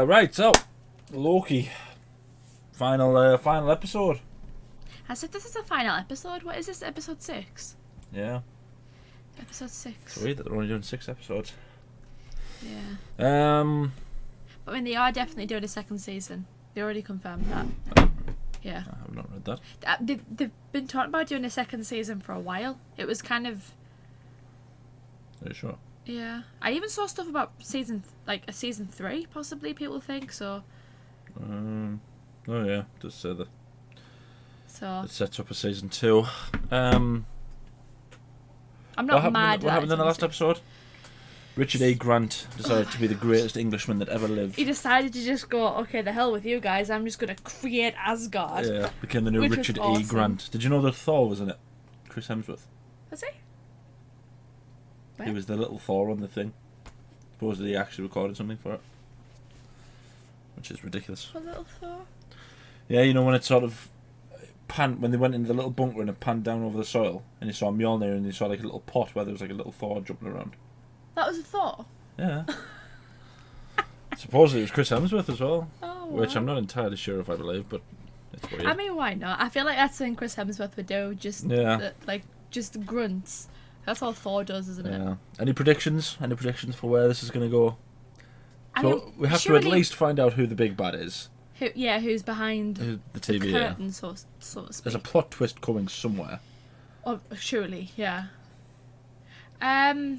Right, so Loki, final episode. I said this is the final episode. What is this? Episode 6? Yeah. Episode 6. It's weird that they're only doing 6 episodes. Yeah. But I mean, they are definitely doing a second season. They already confirmed that. Yeah. I have not read that. They've been talking about doing a second season for a while. It was kind of... Are you sure? Yeah. I even saw stuff about a season 3, possibly, people think, so... Oh yeah, it does say that. So... It sets up a season 2. I'm not mad. What happened in the last episode? Richard E. Grant decided to be the greatest Englishman that ever lived. He decided to just go, okay, the hell with you guys, I'm just going to create Asgard. Yeah, became the new Richard awesome. E. Grant. Did you know that Thor was in it? Chris Hemsworth. Was he? Where? He was the little Thor on the thing. Supposedly he actually recorded something for it. Which is ridiculous. A little Thor? Yeah, you know when it sort of when they went into the little bunker and it panned down over the soil and you saw Mjolnir and you saw like a little pot where there was like a little Thor jumping around. That was a Thor? Yeah. Supposedly it was Chris Hemsworth as well. Oh, wow. Which I'm not entirely sure if I believe, but it's weird. I mean, why not? I feel like that's something Chris Hemsworth would do. Just just grunts. That's all Thor does, isn't it? Yeah. Any predictions? Any predictions for where this is going to go? I So mean, we have to at least find out who the big bad is. Who's behind The TV, the curtain, yeah. so to speak. There's a plot twist coming somewhere. Oh, surely, yeah. I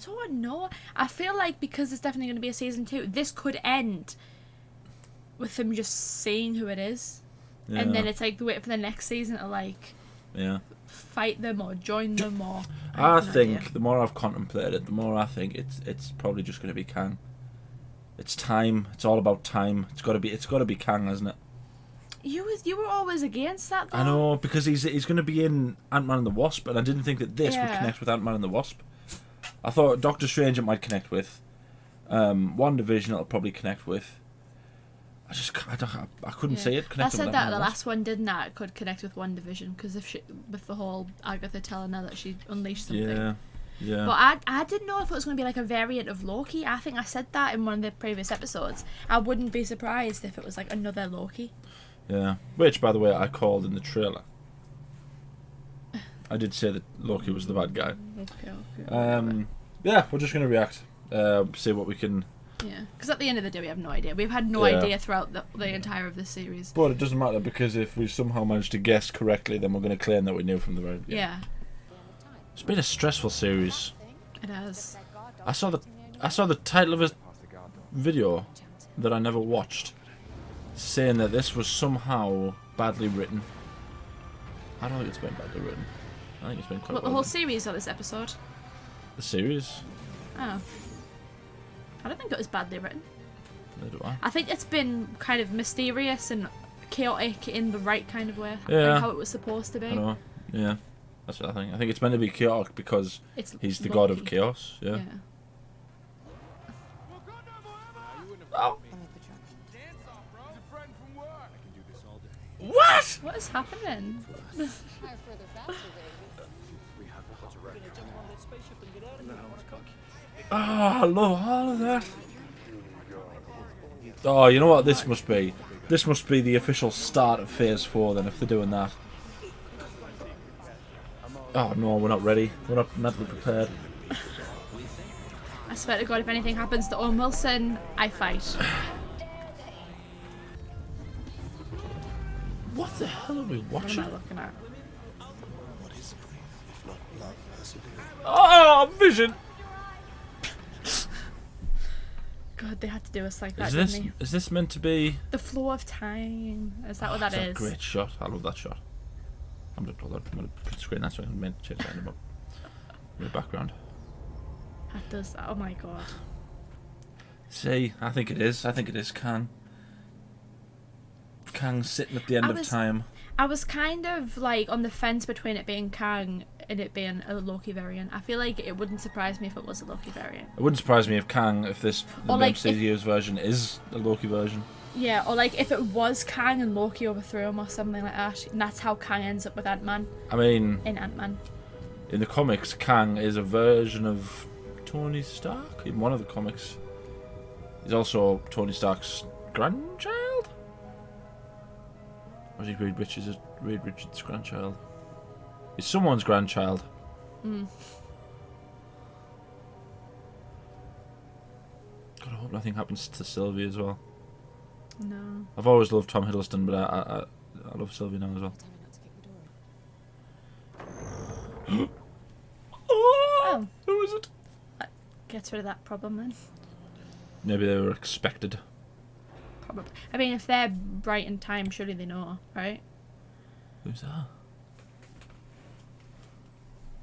don't know. I feel like because it's definitely going to be a season 2, this could end with them just seeing who it is. Yeah. And then it's like wait for the next season to like fight them or join them or... I think the more I've contemplated it, the more I think it's probably just going to be Kang. It's time. It's all about time. It's got to be Kang, hasn't it? You were always against that, though. I know, because he's going to be in Ant-Man and the Wasp, and I didn't think that this would connect with Ant-Man and the Wasp. I thought Doctor Strange it might connect with. WandaVision it'll probably connect with. I couldn't see it connecting. I said with that the last one, didn't I? It could connect with WandaVision because with the whole Agatha telling her that she unleashed something. Yeah. But I didn't know if it was going to be like a variant of Loki. I think I said that in one of the previous episodes. I wouldn't be surprised if it was like another Loki. Yeah. Which, by the way, I called in the trailer. I did say that Loki was the bad guy. Okay. Yeah, we're just going to react. See what we can... Yeah, because at the end of the day, we have no idea. We've had no idea throughout the entire of this series. But it doesn't matter, because if we somehow manage to guess correctly, then we're going to claim that we knew from the very beginning. Yeah. It's been a stressful series. It has. I saw the title of a video that I never watched, saying that this was somehow badly written. I don't think it's been badly written. I think it's been quite What, the whole series or this episode? The series? Oh. I don't think it was badly written. Neither do I. I think it's been kind of mysterious and chaotic in the right kind of way. Yeah. Like how it was supposed to be. I know. Yeah. That's what I think. I think it's meant to be chaotic because he's the Loki. god of chaos. Yeah. Oh. What? What is happening? Oh, I love all of that. Oh, you know what this must be? This must be the official start of Phase 4 then, if they're doing that. Oh no, we're not ready. We're not mentally prepared. I swear to God, if anything happens to Owen Wilson, I fight. What the hell are we watching? What am I looking at? Oh, Vision! God, they had to do us like that, Is didn't they? is this meant to be The flow of time. Is that what that that's is? a great shot. I love that shot. I'm going to print screen that so I can change that in the background. That does. Oh my God. See, I think it is. I think it is Kang. Kang's sitting at the end of time. I was kind of like on the fence between it being Kang and it being a Loki variant. I feel like it wouldn't surprise me if it was a Loki variant. It wouldn't surprise me if the MCU's version is a Loki version. Yeah, or like if it was Kang and Loki overthrew him or something like that, and that's how Kang ends up with Ant-Man. I mean... In Ant-Man. In the comics, Kang is a version of Tony Stark. In one of the comics, he's also Tony Stark's grandchild. Or is he Reed Richards' grandchild? He's someone's grandchild. Mm. God, I hope nothing happens to Sylvie as well. No. I've always loved Tom Hiddleston, but I love Sylvie now as well. Oh. Who is it? That gets rid of that problem then. Maybe they were expected. Probably. I mean, if they're right in time, surely they know, right? Who's that?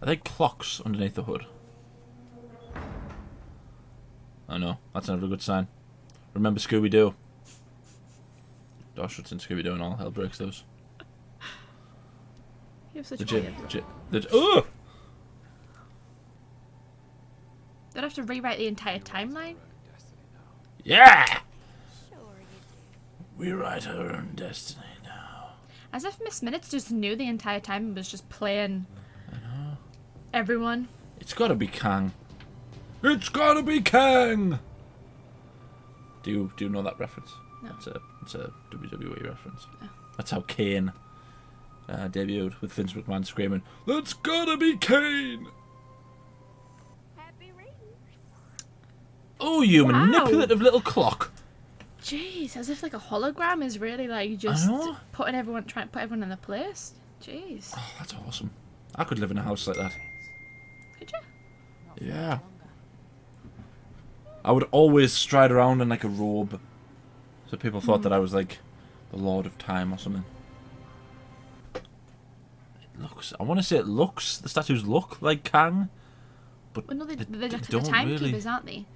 Are they clocks underneath the hood? Oh no, that's never a good sign. Remember Scooby-Doo? Dosh, what's in Scooby-Doo and all hell breaks loose. You have such Oh! They'd have to rewrite the entire timeline? Yeah! We write our own destiny now. As if Miss Minutes just knew the entire time and was just playing everyone. It's gotta be Kang. It's gotta be Kang! Do you know that reference? No. It's a WWE reference. Oh. That's how Kane debuted, with Vince McMahon screaming, "That's gotta be Kane!" Oh, you Wow. manipulative little clock! Jeez, as if like a hologram is really like just trying to put everyone in their place. Jeez. Oh, that's awesome. I could live in a house like that. Could you? Yeah. I would always stride around in like a robe, so people thought that I was like the Lord of Time or something. I want to say the statues look like Kang, but Well, no, they're they the don't timekeepers, really. aren't they?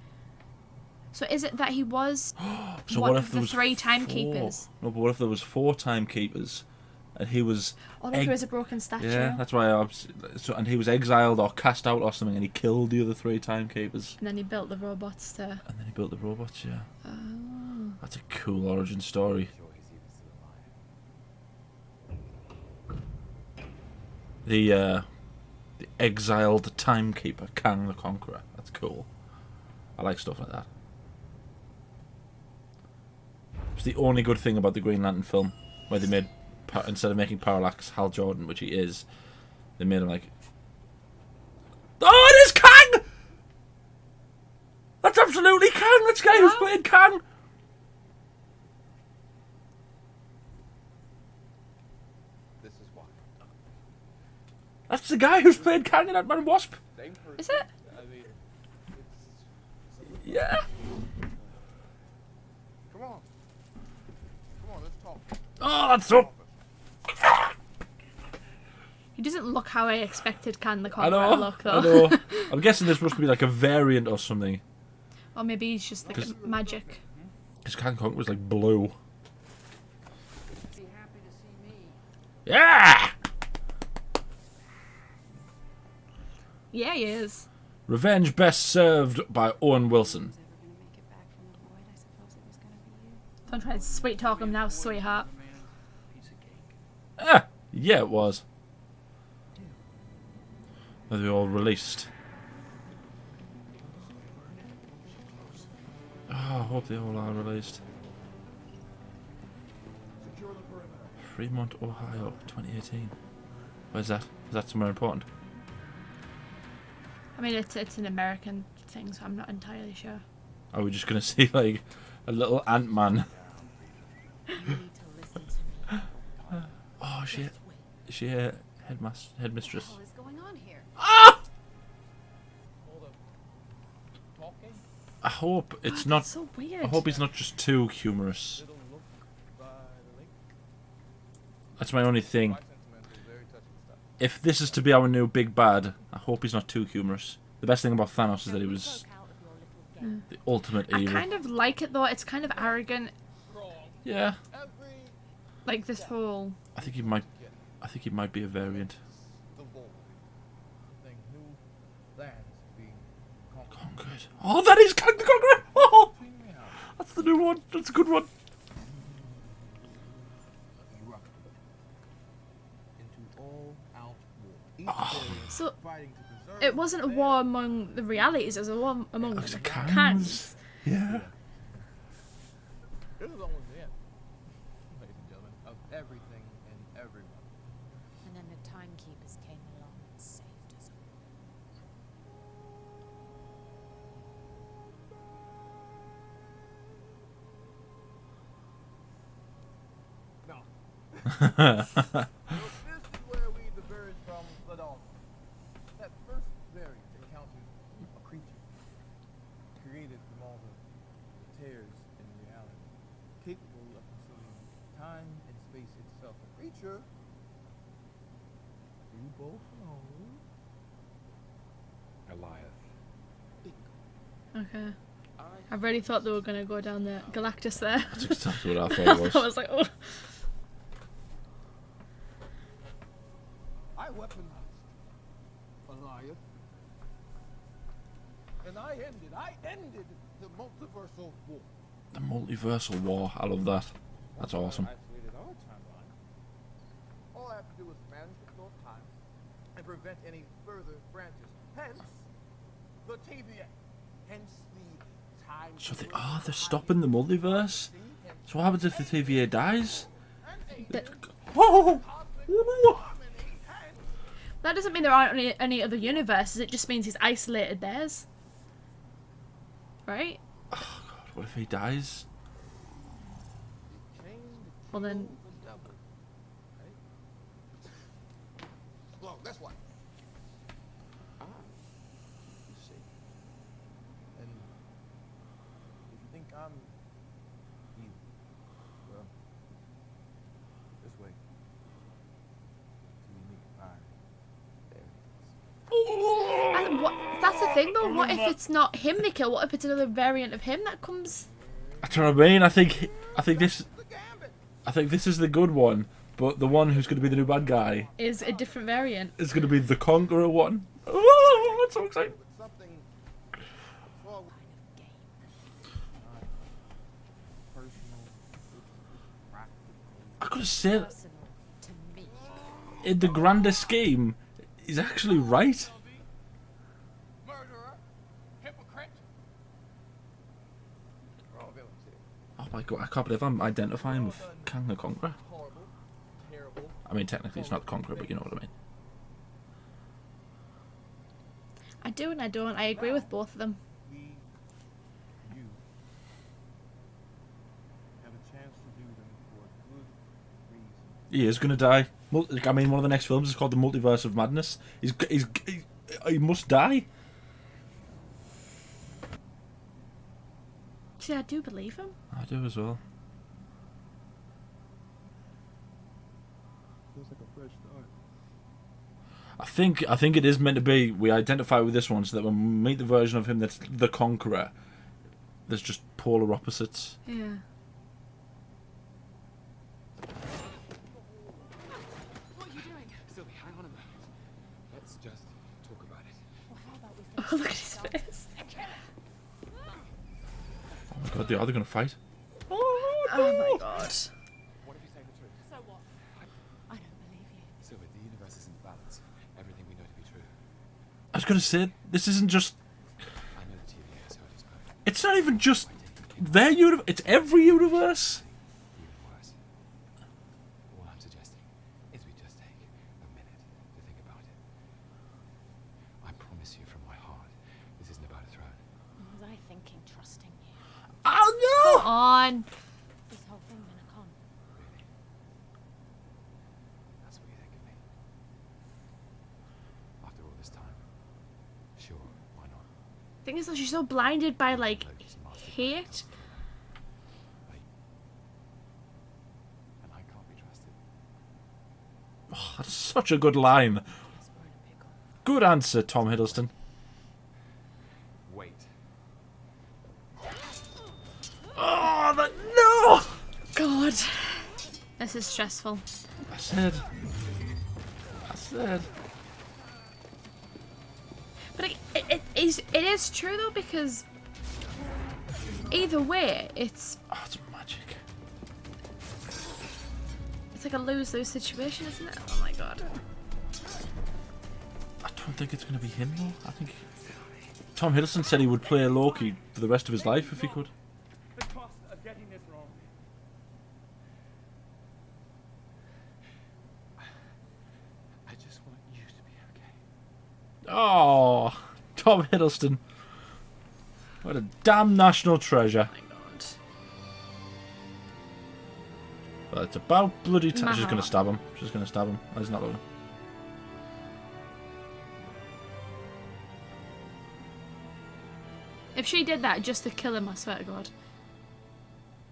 So is it that he was So one what of if there the was 3 4? timekeepers? No, but what if there was 4 timekeepers, and he was? Or if it was a broken statue? Yeah, that's why. And he was exiled or cast out or something, and he killed the other 3 timekeepers. And then he built the robots to... And then he built the robots. Yeah. Oh. That's a cool origin story. The exiled timekeeper, Kang the Conqueror. That's cool. I like stuff like that. It's the only good thing about the Green Lantern film, where they made, instead of making Parallax Hal Jordan, which he is, they made him like... Oh, it is Kang! That's absolutely Kang! That's the guy who's played Kang! That's the guy who's played Kang in Ant-Man and Wasp. Is it? Yeah. Come on, let's talk. Oh, that's so... He doesn't look how I expected Kang the I Conqueror know, to look, I though. know. I'm guessing this must be like a variant or something. Or maybe he's just like magic. Because Kang Kong was like blue. Yeah! Yeah, he is. Revenge best served by Owen Wilson. Don't try to sweet talk him now, sweetheart. Ah! Yeah, it was. Are they all released? Oh, I hope they all are released. Fremont, Ohio, 2018. Where's that? Is that somewhere important? I mean, it's an American thing, so I'm not entirely sure. Are we just gonna see like a little Ant-Man? Oh shit! Is she a headmistress? What is going on here? Ah! I hope it's not. That's so weird. I hope he's not just too humorous. That's my only thing. If this is to be our new big bad, I hope he's not too humorous. The best thing about Thanos is that he was the ultimate I evil. kind of like it though. It's kind of arrogant. Yeah. Like this whole. I think he might be a variant. Conquered. Oh, that is Kang the Conqueror! Oh, that's the new one. That's a good one. So fighting to preserve it wasn't a the war land. among the realities, it was a war among It's a Kangs. Kangs. Yeah. This is almost the end, ladies and gentlemen, of everything and everyone. And then the timekeepers came along and saved us No. So this is where we diverge from the dog. That first variant encountered a creature created from all the tears in reality, capable of consuming time and space itself. A creature you both know. Goliath. Okay. I really thought they were going to go down the Galactus there. That's exactly what I thought it was. I was like, oh. I weaponized Goliath. And I ended the multiversal war. The multiversal war. I love that. That's awesome. Isolated our timeline. All I have to do is manage the flow of time and prevent any further branches. Hence, the TVA. Hence the time. So they're stopping the multiverse. So what happens if the TVA dies? Whoa! That doesn't mean there aren't any other universes, it just means he's isolated theirs. Right? What if he dies? Well then, Well, that's why. You see. And if you think I'm evil, well, this way. To unique fire. There it is. and what, that's the thing though, what if it's not him they kill? What if it's another variant of him that comes? That's what I mean. I think this The gambit. I think this is the good one, but the one who's going to be the new bad guy Is a different variant. is going to be the Conqueror one. Oh, that's so exciting. With something well, game. personal, practical. I gotta say, Personal to me. in the grander scheme, he's actually right. Murderer, hypocrite. We're all villains here. Oh my god, I can't believe I'm identifying with Kang the Conqueror. Horrible, terrible. I mean, technically it's not the Conqueror, but you know what I mean. I do and I don't. I agree with both of them. You have a chance to do them for a good reason. He is gonna die. I mean, one of the next films is called The Multiverse of Madness. He must die. See, I do believe him. I do as well. Feels like a fresh start. I think it is meant to be. We identify with this one so that when we meet the version of him that's the Conqueror, there's just polar opposites. Yeah. Sylvie, hang on a moment. Let's just talk about it. Well, how about we Oh, finish look at this his up? face. Oh my god, they are gonna fight. Oh my god. What if you say the truth? So what? I don't believe you. Sylvie, the universe isn't balanced. Everything we know to be true. I was gonna say, this isn't just. I know the TVA has heard us both. It's not even just their universe. It's every universe. Even worse. All I'm suggesting is we just take a minute to think about it. I promise you from my heart, this isn't about a throne. Was I thinking trusting you? Oh On. This whole thing been a con? Really? That's what you think of me? After all this time? Sure, why not? Thing is, though, she's so blinded by like Loki's master hate. Wait. And I can't be trusted. no! Oh, that's such a good line. Yes, we're in a pickle. Good answer, Tom Hiddleston. Wait. Oh, that no! God. This is stressful. I said. But it is true though, because either way, it's Oh, it's magic. like a lose-lose situation, isn't it? Oh my god. I don't think it's going to be him though. I think Tom Hiddleston said he would play Loki for the rest of his life if he could. The cost of getting this wrong. I just want you to be okay. Oh, Tom Hiddleston. What a damn national treasure. Oh my god. But it's about bloody time. My She's going to heart. stab him. She's going to stab him. Oh, he's not looking. If she did that just to kill him, I swear to God.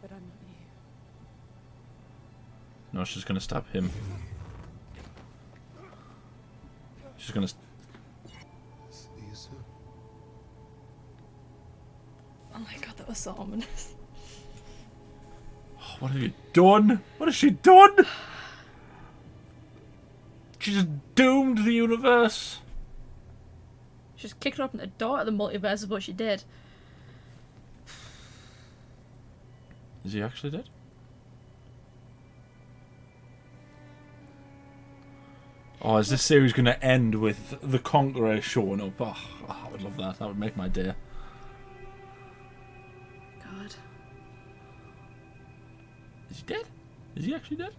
But I'm not you. No, she's going to stab him. She's going to... See you soon. Oh my god, that was so ominous. Oh, what have you done? What has she done? She just doomed the universe. She just kicked her up in the door of the multiverse is what she did. Is he actually dead? Oh, is this series going to end with the Conqueror showing up? Oh, I would love that. That would make my day. God. Is he dead? Is he actually dead?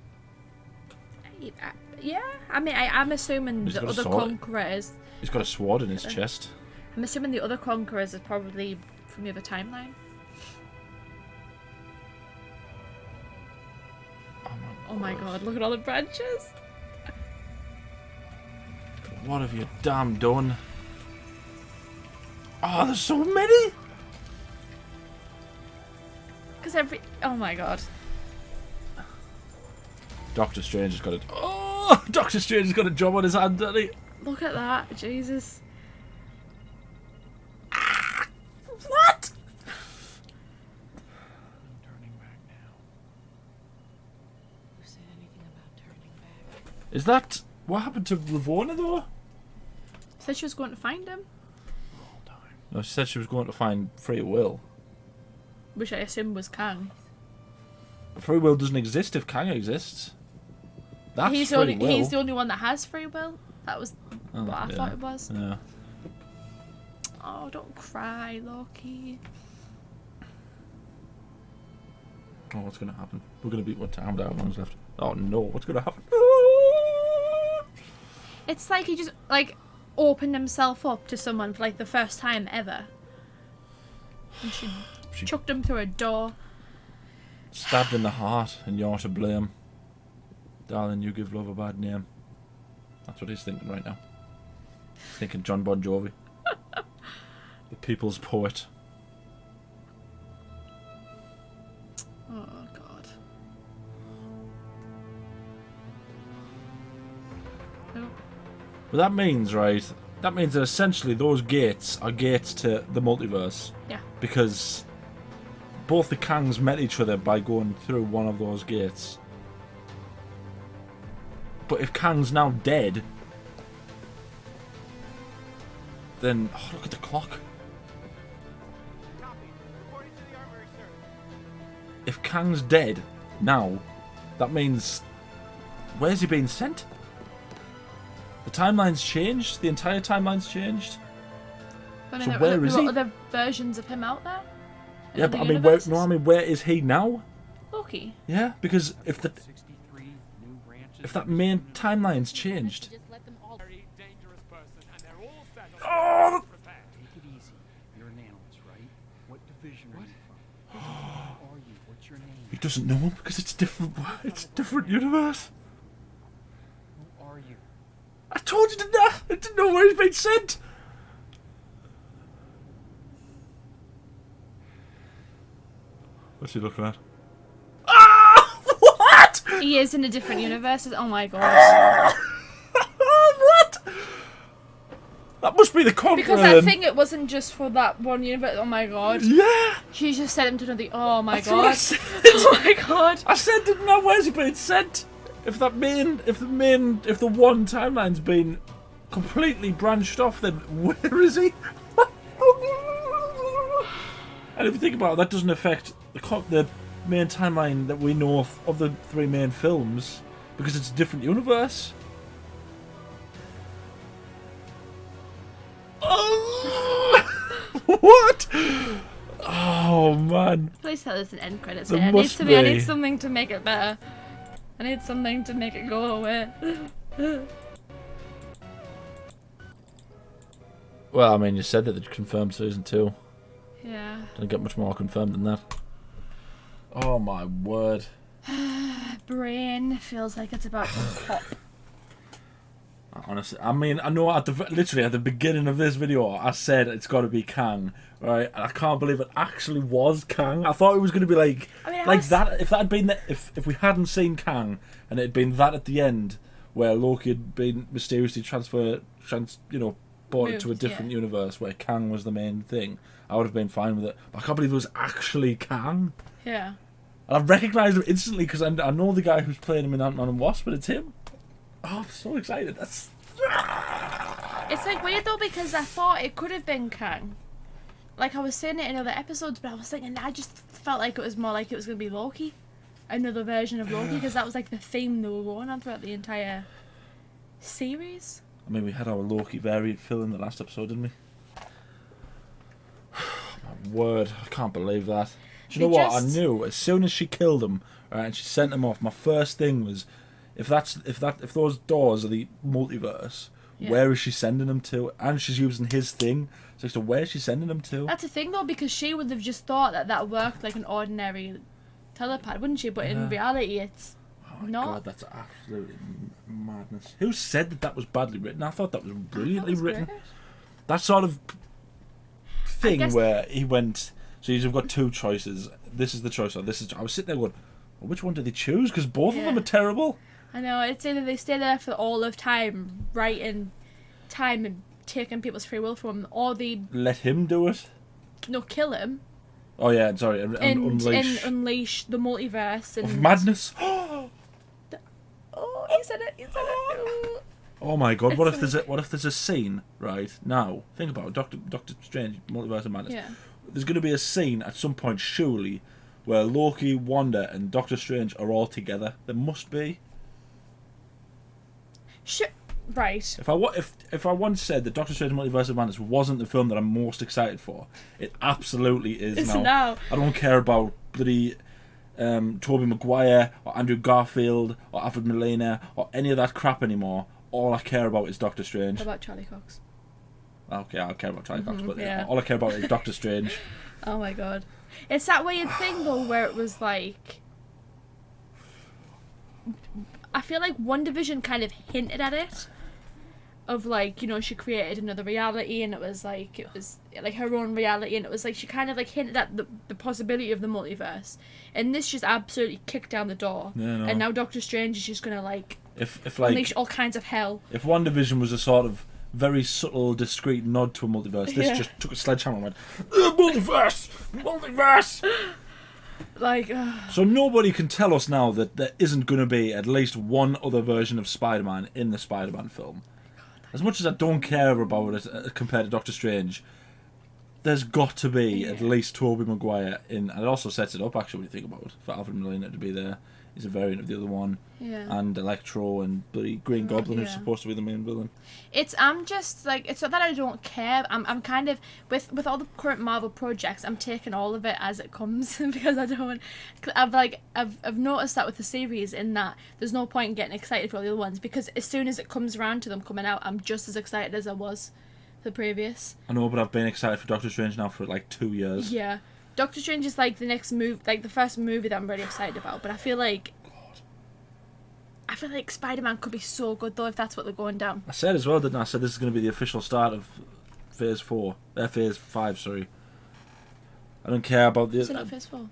Yeah, I mean, I'm assuming He's the got a other sword. conquerors. He's got a sword in his chest. I'm assuming the other conquerors are probably from the other timeline. Oh my god, look at all the branches. What have you damn done? Oh, there's so many! Because oh my god. Doctor Strange has got a... Oh! Doctor Strange has got a job on his hand, doesn't he? Look at that, Jesus. What? Turning back now. Who said anything about turning back? Is that... What happened to Ravonna, though? Said she was going to find him, All time. No, she said she was going to find Free Will. which I assume was Kang. Free Will doesn't exist if Kang exists. That's He's Free Will. he's the only one that has free will. That was Oh, what I yeah. thought it was. Yeah. Oh, don't cry, Loki. Oh, what's going to happen? We're going to beat what time down? How long's left? Oh no, what's going to happen? It's like he just like opened himself up to someone for like the first time ever. And she She chucked him through a door. stabbed in the heart, and you're to blame. Darling, you give love a bad name. That's what he's thinking right now. He's thinking John Bon Jovi. The people's poet. Oh god. Oh. But that means, right, that means that essentially those gates are gates to the multiverse. Yeah. Because both the Kangs met each other by going through one of those gates. But if Kang's now dead, then... Oh, look at the clock. Copy. Reporting to the armory, sir. If Kang's dead now, that means... Where's he being sent? The timeline's changed? The entire timeline's changed? But So there, where there is were he? other versions of him out there? In Yeah, other but I mean, where, universes? no, I mean, where is he now? Loki. Yeah, because if the 63 new branches. if that main timeline's changed, Just let them all. Very dangerous person, and they're all set up. Oh! Prepared. Take it easy. You're an analyst, right? What division are you from? Who are you? What's your name? he doesn't know because it's different. It's a different universe. Who are you? I told you to know. I didn't know where he's been sent. What's he looking at? Ah! What? He is in a different universe. Oh my god. What? That must be the Conqueror. Because I then. think it wasn't just for that one universe. Oh my god. Yeah. She just sent him to another. Oh my That's what I god. said. Oh my god. I said, didn't know where's he been sent. If the one timeline's been completely branched off, then where is he? And if you think about it, that doesn't affect the main timeline that we know of the three main films because it's a different universe. What? Oh man. Please tell us an end credits. There Here. must I be. need something to make it better. I need something to make it go away. Well, I mean, you said that they'd confirmed season 2. Yeah. Didn't get much more confirmed than that. Oh my word. Brain feels like it's about to pop. Honestly, I mean, I know literally at the beginning of this video, I said it's got to be Kang, right? And I can't believe it actually was Kang. I thought it was going to be like, that. If that had been if we hadn't seen Kang and it had been that at the end, where Loki had been mysteriously brought it to a different universe where Kang was the main thing, I would have been fine with it. But I can't believe it was actually Kang. Yeah. And I recognised him instantly because I know the guy who's playing him in Ant-Man and Wasp, but it's him. Oh, I'm so excited. It's like weird though because I thought it could have been Kang. Like I was saying it in other episodes, but I was thinking I just felt like it was more like it was going to be Loki. Another version of Loki because that was like the theme they were going on throughout the entire series. I mean, we had our Loki variant fill in the last episode, didn't we? My word, I can't believe that. Do you know what? I knew as soon as she killed him, right, and she sent him off. My first thing was, if those doors are the multiverse, where is she sending them to? And she's using his thing. So where is she sending them to? That's the thing though, because she would have just thought that worked like an ordinary telepath, wouldn't she? But in reality, it's not. God, that's absolutely madness. Who said that was badly written? I thought that was brilliantly written. Great. That sort of thing where he went. So you've got two choices. This is the choice. Or this is. I was sitting there going, well, which one did they choose? Because both of them are terrible. I know. It's either they stay there for all of time, writing time and taking people's free will from them, or they let him do it. No, kill him. Oh yeah, sorry. And unleash the multiverse and of madness. Oh, he said it. He said it. Oh my God! What if there's a scene right now? Think about it. Doctor Strange, Multiverse of Madness. Yeah. There's going to be a scene at some point, surely, where Loki, Wanda, and Doctor Strange are all together. There must be. Right. If I once said that Doctor Strange Multiverse of Madness wasn't the film that I'm most excited for, it absolutely is now. I don't care about bloody Tobey Maguire or Andrew Garfield or Alfred Molina or any of that crap anymore. All I care about is Doctor Strange. What about Charlie Cox? Okay, I care about Charlie Cox, but all I care about is Doctor Strange. Oh my God. It's that weird thing though where it was like, I feel like WandaVision kind of hinted at it, of like, you know, she created another reality and it was like her own reality, and it was like she kind of like hinted at the possibility of the multiverse, and this just absolutely kicked down the door. And now Doctor Strange is just gonna like unleash all kinds of hell. If WandaVision was a sort of very subtle, discreet nod to a multiverse, this just took a sledgehammer and went, multiverse! Like, so nobody can tell us now that there isn't going to be at least one other version of Spider-Man in the Spider-Man film. As much as I don't care about it compared to Doctor Strange, there's got to be at least Tobey Maguire in, and it also sets it up actually when you think about it, for Alfred Molina to be there. He's a variant of the other one. And Electro and bloody Green Goblin who's supposed to be the main villain. I'm just like, it's not that I don't care. I'm kind of with all the current Marvel projects, I'm taking all of it as it comes because I've noticed that with the series, in that there's no point in getting excited for all the other ones, because as soon as it comes around to them coming out, I'm just as excited as I was for the previous. I know, but I've been excited for Doctor Strange now for like 2 years. Yeah. Doctor Strange is like the next move, like the first movie that I'm really excited about, but I feel like Spider-Man could be so good though if that's what they're going down. I said as well, didn't I? I said this is going to be the official start of Phase 5, sorry. I don't care about the... Is it not Phase 4?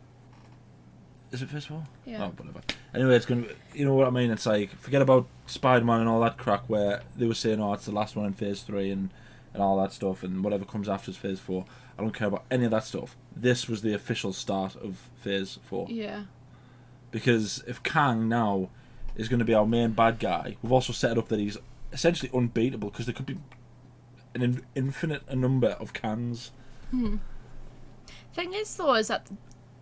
Is it Phase 4? Yeah. Oh, whatever. Anyway, it's going to be... You know what I mean? It's like, forget about Spider-Man and all that crack where they were saying, oh, it's the last one in Phase 3 and all that stuff, and whatever comes after is Phase 4. I don't care about any of that stuff. This was the official start of Phase 4. Yeah. Because if Kang now is going to be our main bad guy, we've also set it up that he's essentially unbeatable, because there could be an infinite number of Kangs. Thing is though, is that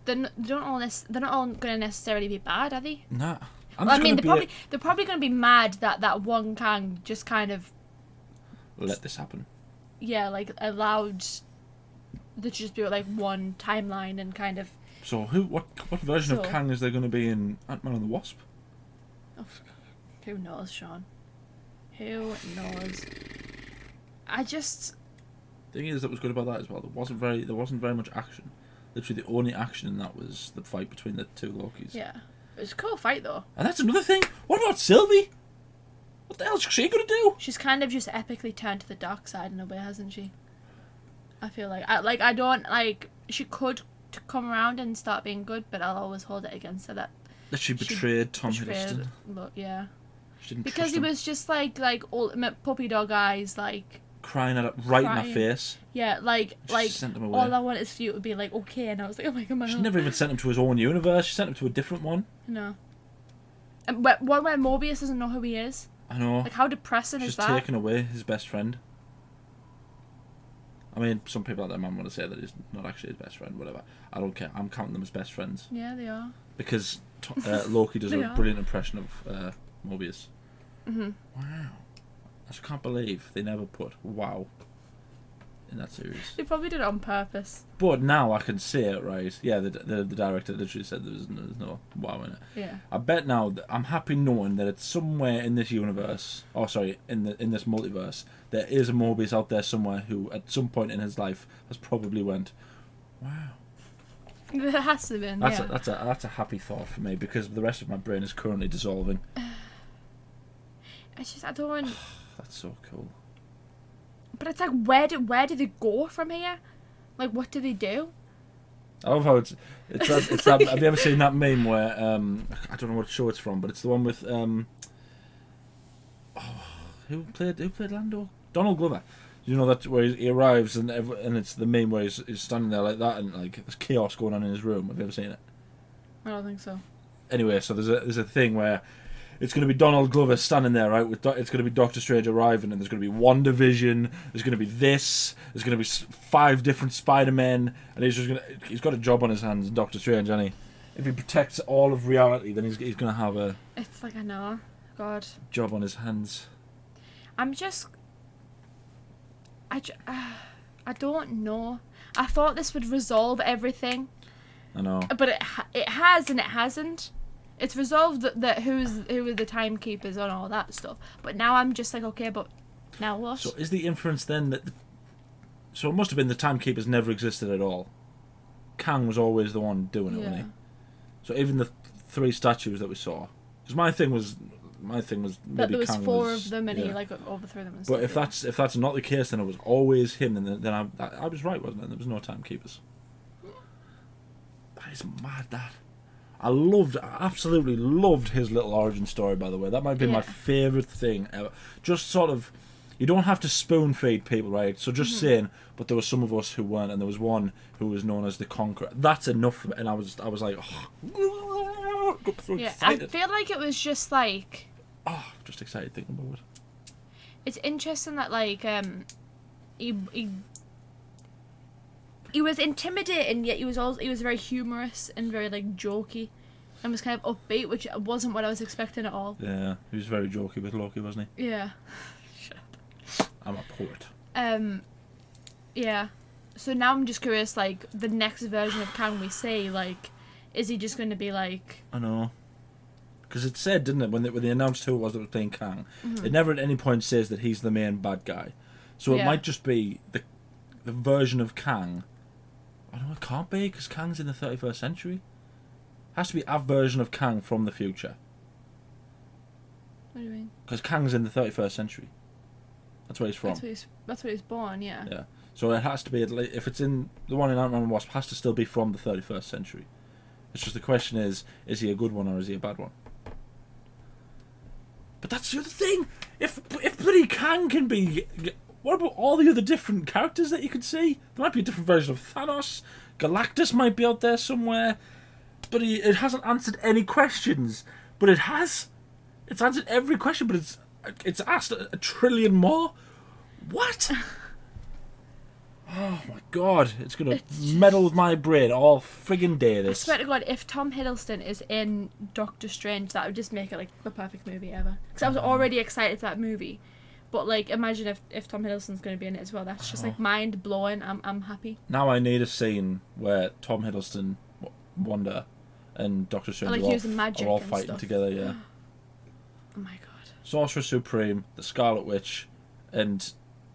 they're not all going to necessarily be bad, are they? Nah. They're probably going to be mad that one Kang just kind of let this happen. like allowed there to just be like one timeline and kind of. So what version of So- Kang is there going to be in Ant-Man and the Wasp? Oh, who knows, Sean? Who knows? I just. The thing is that was good about that as well. There wasn't very much action. Literally, the only action in that was the fight between the two Lokis. Yeah. It was a cool fight though. And that's another thing. What about Sylvie? What the hell's she gonna do? She's kind of just epically turned to the dark side in a way, hasn't she? I feel like I don't like she could come around and start being good, but I'll always hold it against her that That she she betrayed Tom betrayed- Hiddleston. Look, yeah, She didn't because trust he him. was just like ultimate puppy dog eyes, like Crying at it right in Crying. her face. yeah, like She sent him away. all I wanted for you to be like okay, and I was like, oh my god, She never even sent him to his own universe. She sent him to a different one. no. And where Mobius doesn't know who he is, I know. like how depressing She's is that? taken away his best friend. I mean, some people out there might want to say that he's not actually his best friend, whatever. I don't care. I'm counting them as best friends. Yeah, they are. Because Loki does They a are. brilliant impression of Mobius. Mhm. Wow. I just can't believe they never put wow in that series. They probably did it on purpose. But now I can see it, right? Yeah, the director literally said there's no wow in it. Yeah. I bet now that I'm happy knowing that it's somewhere in this universe, in this multiverse, there is a Mobius out there somewhere who, at some point in his life, has probably went, wow. There has to have been. That's yeah. that's a happy thought for me because the rest of my brain is currently dissolving. It's just I don't. That's so cool. But it's like where do they go from here? Like what do they do? I love how it's that. Have you ever seen that meme where I don't know what show it's from, but it's the one with who played Lando? Donald Glover. You know that where he arrives and it's the meme where he's standing there like that and like there's chaos going on in his room. Have you ever seen it? I don't think so. Anyway, so there's a thing where it's going to be Donald Glover standing there, right? It's going to be Doctor Strange arriving, and there's going to be WandaVision. There's going to be this. There's going to be 5 different Spider-Men, and he's got a job on his hands, Doctor Strange, and if he protects all of reality, then he's going to have a It's like I know. God. job on his hands. I'm just. I don't know. I thought this would resolve everything, I know. but it has and it hasn't. It's resolved that who are the timekeepers and all that stuff. But now I'm just like, okay, but now what? So is the inference then that? So it must have been the timekeepers never existed at all. Kang was always the one doing it, wasn't he? So even the 3 statues that we saw, because my thing was that maybe there was Kang 4 was, of them and yeah. he like overthrew them and But stuff. if that's not the case, then it was always him, and then I was right, wasn't it? There was no timekeepers. That is mad. That I absolutely loved his little origin story. By the way, that might be my Yeah. favourite thing ever. Just sort of, you don't have to spoon feed people, right? So just saying, but there were some of us who weren't, and there was one who was known as the Conqueror. That's enough for me. And I was like, oh, got so Yeah, excited. I feel like it was just like. Oh, just excited thinking about it. It's interesting that like he was intimidating, yet he was very humorous and very like jokey, and was kind of upbeat, which wasn't what I was expecting at all. Yeah, he was very jokey with Loki, wasn't Yeah. he? I'm a poet. Yeah. So now I'm just curious, like the next version of Kang we see, like, is he just going to be like? I know. Because it said, didn't it, when they announced who it was that was playing Kang, it never at any point says that he's the main bad guy. So it Yeah. might just be the version of Kang. I don't know, it can't be, because Kang's in the 31st century. It has to be a version of Kang from the future. What do you mean? Because Kang's in the 31st century. That's where he's from. That's where he's born. Yeah. Yeah. So it has to be, if it's in the one in Ant-Man and Wasp, has to still be from the 31st century. It's just the question is he a good one or is he a bad one? But that's the other thing. If bloody Kang can be, what about all the other different characters that you could see? There might be a different version of Thanos. Galactus might be out there somewhere. But it hasn't answered any questions. But it has. It's answered every question, but it's asked a trillion more. What? Oh my god, it's gonna meddle with my brain all friggin' day. I This. swear to God, if Tom Hiddleston is in Doctor Strange, that would just make it like the perfect movie ever. Because I was already excited for that movie, But like, imagine if Tom Hiddleston's going to be in it as well. That's just like mind blowing. I'm happy. Now I need a scene where Tom Hiddleston, Wanda, and Doctor Strange like using magic are all and fighting stuff. together. Yeah. Oh my god. Sorcerer Supreme, the Scarlet Witch, and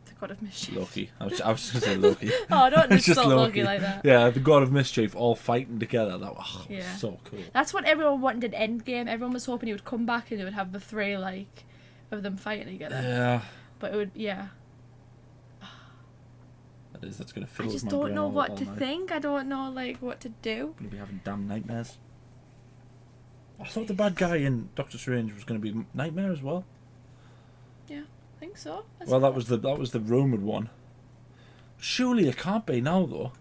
The God of Mischief. Loki. I was just gonna say Loki. Oh, don't It's just insult Loki like that. Yeah, the God of Mischief all fighting together. That was Yeah. so cool. That's what everyone wanted in Endgame. Everyone was hoping he would come back and it would have the three like of them fighting together. Yeah. But it would, yeah. That's gonna fill I with just my don't brain know all what to night. think. I don't know like what to do. Gonna be having damn nightmares. I thought the bad guy in Doctor Strange was gonna be Nightmare as well. Yeah, I think so. Well, that was the rumored one. Surely it can't be now though.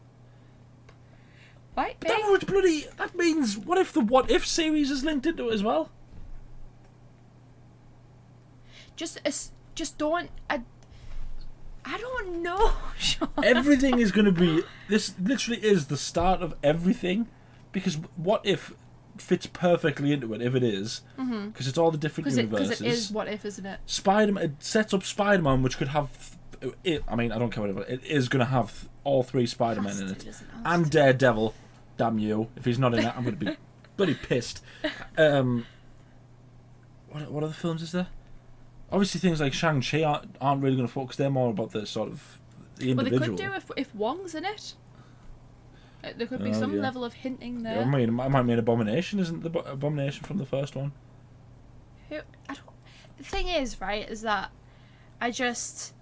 Right, But that means what if the What If series is linked into it as well? Just don't. I don't know. Shaun. Everything is going to be. This literally is the start of everything, because What If fits perfectly into it if it is, because it's all the different universes. Because it is What If, isn't it? Spider-Man. It sets up Spider-Man, which could have. I mean, I don't care whatever. It is going to have all three Spider-Men in it, and Daredevil. Damn you! If he's not in that, I'm going to be bloody pissed. What other films is there? Obviously, things like Shang-Chi aren't really going to focus. They're more about the sort of the Well, individual. they could do if Wong's in it. There could be some level of hinting there. Yeah, I mean, it might mean Abomination isn't the Abomination from the first one. The thing is, right, is that I just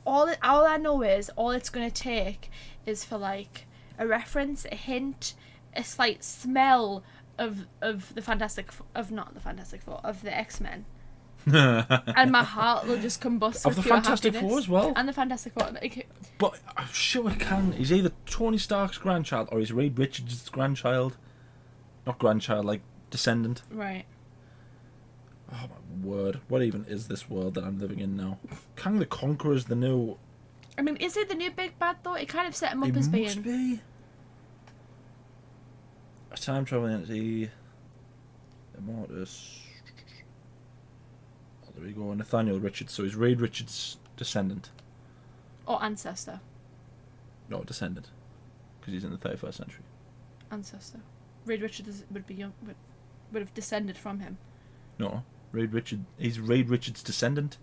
all I know is all it's gonna take is for like a reference, a hint, a slight smell of the X-Men. And my heart will just combust Of with the pure Fantastic happiness. Four as well. And the Fantastic Four. Like, But I'm sure it can. He's either Tony Stark's grandchild or he's Reed Richards' grandchild. Not grandchild, like descendant. right. Oh my word! What even is this world that I'm living in now? Kang the Conqueror's the new. I mean, is it the new big bad though? It kind of set him up It as must being. be. A time traveling entity. Immortus. Oh, there we go. Nathaniel Richards. So he's Reed Richards' descendant. Or ancestor. No, descendant. Because he's in the 31st century. Ancestor. Reed Richards would be young, would have descended from him. No. He's Reed Richards' descendant.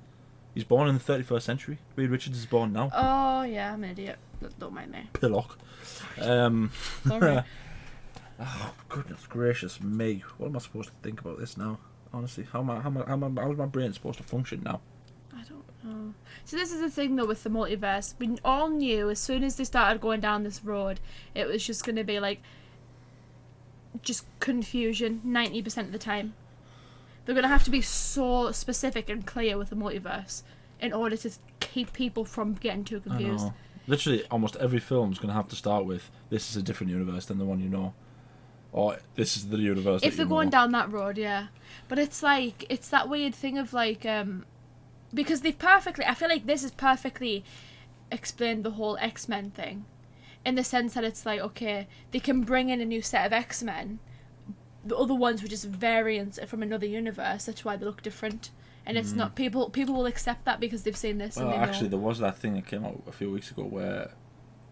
He's born in the 31st century. Reed Richards is born now. Oh yeah, I'm an idiot. Don't mind me. Pillock. Sorry. Oh, goodness gracious me. What am I supposed to think about this now? Honestly, how's my brain supposed to function now? I don't know. So this is the thing though with the multiverse. We all knew as soon as they started going down this road, it was just going to be like just confusion 90% of the time. They're going to have to be so specific and clear with the multiverse in order to keep people from getting too I confused. know. Literally, almost every film's going to have to start with, this is a different universe than the one you know. Or, this is the universe If that they're you going know. down that road, yeah. But it's like, it's that weird thing of like, because they've I feel like this has perfectly explained the whole X-Men thing. In the sense that it's like, okay, they can bring in a new set of X-Men. The other ones were just variants from another universe. That's why they look different. And it's not, people will accept that because they've seen this. Well, and they actually, know. there was that thing that came out a few weeks ago where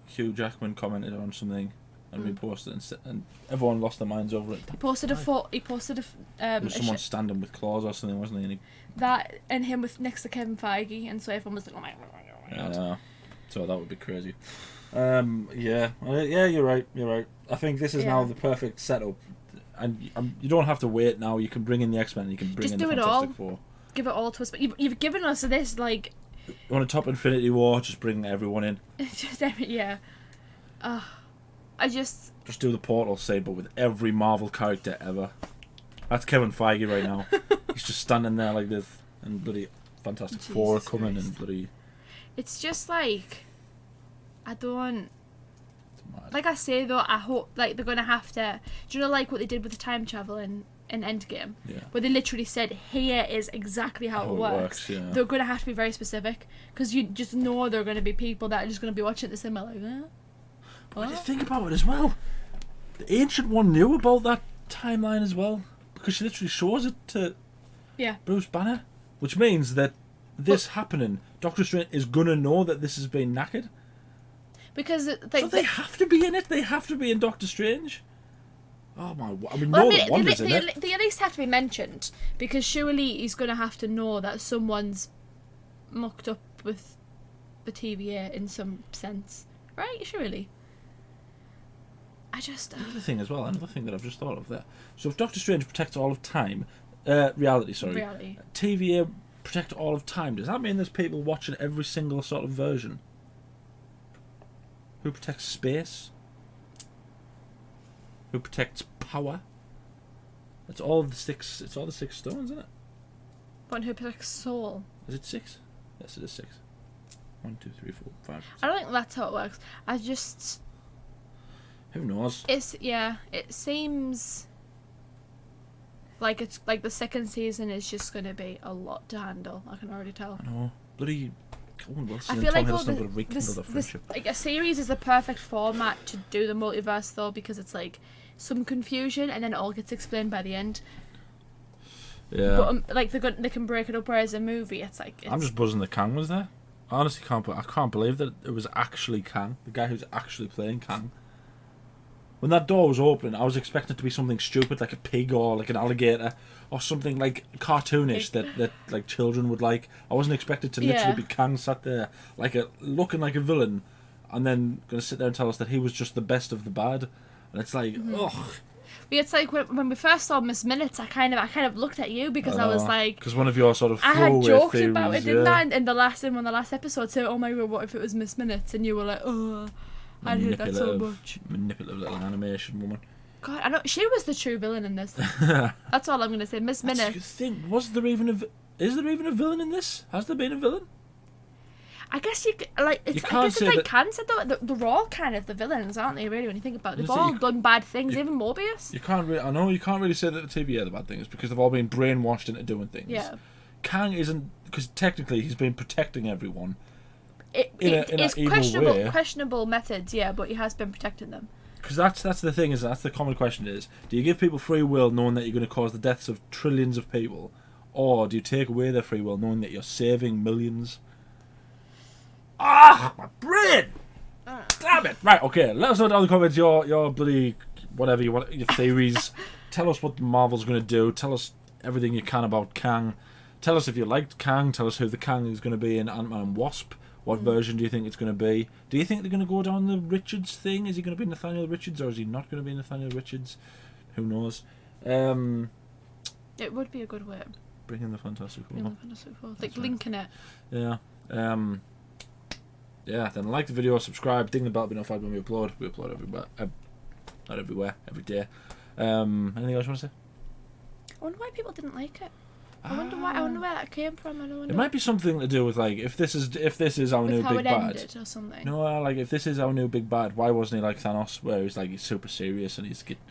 Hugh Jackman commented on something and reposted it, and everyone lost their minds over it. He posted a photo. He posted There was someone standing with claws or something, wasn't he? And that and him with next to Kevin Feige, and so everyone was like, "Oh my god!" So that would be crazy. Yeah, you're right. I think this is now the perfect setup, and you don't have to wait now. You can bring in the X-Men. You can bring Just in do the it Fantastic all. Four. Give it all to us, but you've given us this like. You want to top Infinity War? Just bring everyone in. Just yeah. I just do the Portal scene, but with every Marvel character ever. That's Kevin Feige right now. He's just standing there like this, and bloody Fantastic Four are Jesus coming, Christ. and bloody. it's just like I don't It's mad. like I say though. I hope like they're gonna have to. Do you know like what they did with the time travel in Endgame? Yeah. Where they literally said, "Here is exactly how it works." Yeah. They're gonna have to be very specific because you just know there are gonna be people that are just gonna be watching the cinema like, But you what? think about it as well. The Ancient One knew about that timeline as well, because she literally shows it to Yeah. Bruce Banner, which means that this happening, Doctor Strange is gonna know that this has been knackered. Because So they have to be in it. They have to be in Doctor Strange. Oh my! I mean, well, more than one is in it. they at least have to be mentioned, because surely he's going to have to know that someone's mucked up with the TVA in some sense, right? Surely. I just. Another thing as well. Another thing that I've just thought of there. So if Doctor Strange protects all of time, reality. Sorry. Reality. TVA protect all of time. Does that mean there's people watching every single sort of version? Who protects space? Who protects power? It's all the six. It's all the 6 stones, isn't it? But who protects soul? Is it 6? Yes, it is 6. 1, 2, 3, 4, 5. 6. I don't think that's how it works. I just. Who knows? It seems like it's like the second season is just going to be a lot to handle. I can already tell. I know. Bloody Owen Wilson I and feel Tom like Hiddleston would rekindle their friendship. like a series is the perfect format to do the multiverse though, because it's like some confusion and then it all gets explained by the end. Yeah. But like they can break it up, whereas a movie, it's like I'm just buzzing that Kang was there. I honestly I can't believe that it was actually Kang, the guy who's actually playing Kang. When that door was opening, I was expecting it to be something stupid like a pig or like an alligator or something like cartoonish that like children would like. I wasn't expecting to literally be Kang sat there looking like a villain, and then going to sit there and tell us that he was just the best of the bad. And it's like, ugh. But it's like when we first saw Miss Minutes, I kind of looked at you because I was like, because one of your sort of I had joked theories, about it, didn't I? In one of the last episodes, so oh my god, what if it was Miss Minutes? And you were like, oh, I hate that so much. Manipulative little animation woman. God, I know she was the true villain in this. That's all I'm gonna say. Miss Minutes. Is there even a villain in this? Has there been a villain? I guess you like. I guess it's like cancer though. They're all kind of the villains, aren't they? Really, when you think about it, they've all done bad things. Even Morbius. You can't really. I know you can't really say that the TVA are the bad things because they've all been brainwashed into doing things. Yeah. Kang isn't, because technically he's been protecting everyone. It's questionable methods, yeah, but he has been protecting them. Because that's the thing, that's the common question is, do you give people free will knowing that you're going to cause the deaths of trillions of people, or do you take away their free will knowing that you're saving millions? Ah, my brain! Damn it! Right, okay, let us know down in the comments your bloody whatever you want, your theories. Tell us what Marvel's going to do. Tell us everything you can about Kang. Tell us if you liked Kang. Tell us who the Kang is going to be in Ant-Man and Wasp. What version do you think it's going to be? Do you think they're going to go down the Richards thing? Is he going to be Nathaniel Richards, or is he not going to be Nathaniel Richards? Who knows? It would be a good way. Bring in the Fantastic Four. Like linking it. Yeah. Yeah, then like the video, subscribe, ding the bell to be notified when we upload. We upload everywhere. Not everywhere, every day. Anything else you want to say? I wonder why people didn't like it. I wonder why. I wonder where that came from. It might be something to do with like if this is our new big bad. Ended or something. No, like if this is our new big bad, why wasn't he like Thanos, where he's like he's super serious and he's clicking.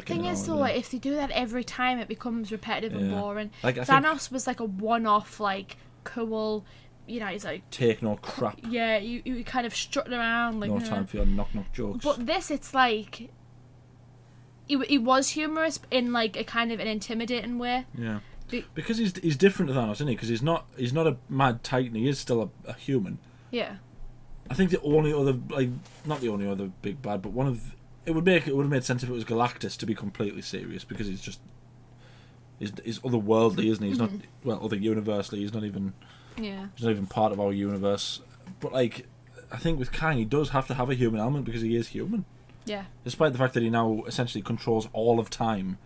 Thing is though, if they do that every time, it becomes repetitive and boring. Like Thanos was like a one-off, like cool. He's like take no crap. Yeah, you kind of strutting around like no time for your knock jokes. But this, it's like he was humorous in like a kind of an intimidating way. Yeah. Because he's different to Thanos, isn't he? Because he's not a mad titan. He is still a human. Yeah. I think the only other not the only other big bad, but one of it would have made sense if it was Galactus, to be completely serious, because he's otherworldly, isn't he? He's not other universally. He's not even part of our universe. But like, I think with Kang, he does have to have a human element because he is human. Yeah. Despite the fact that he now essentially controls all of time,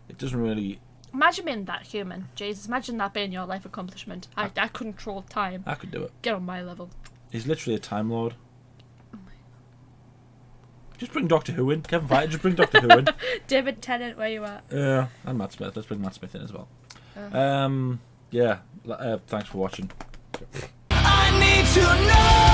it doesn't really. Imagine being that human, Jesus. Imagine that being your life accomplishment. I control time. I could do it. Get on my level. He's literally a Time Lord. Oh my god. Just bring Doctor Who in. Kevin Feige, just bring Doctor Who in. David Tennant, where you at? Yeah, and Matt Smith. Let's bring Matt Smith in as well. Thanks for watching. I need to know.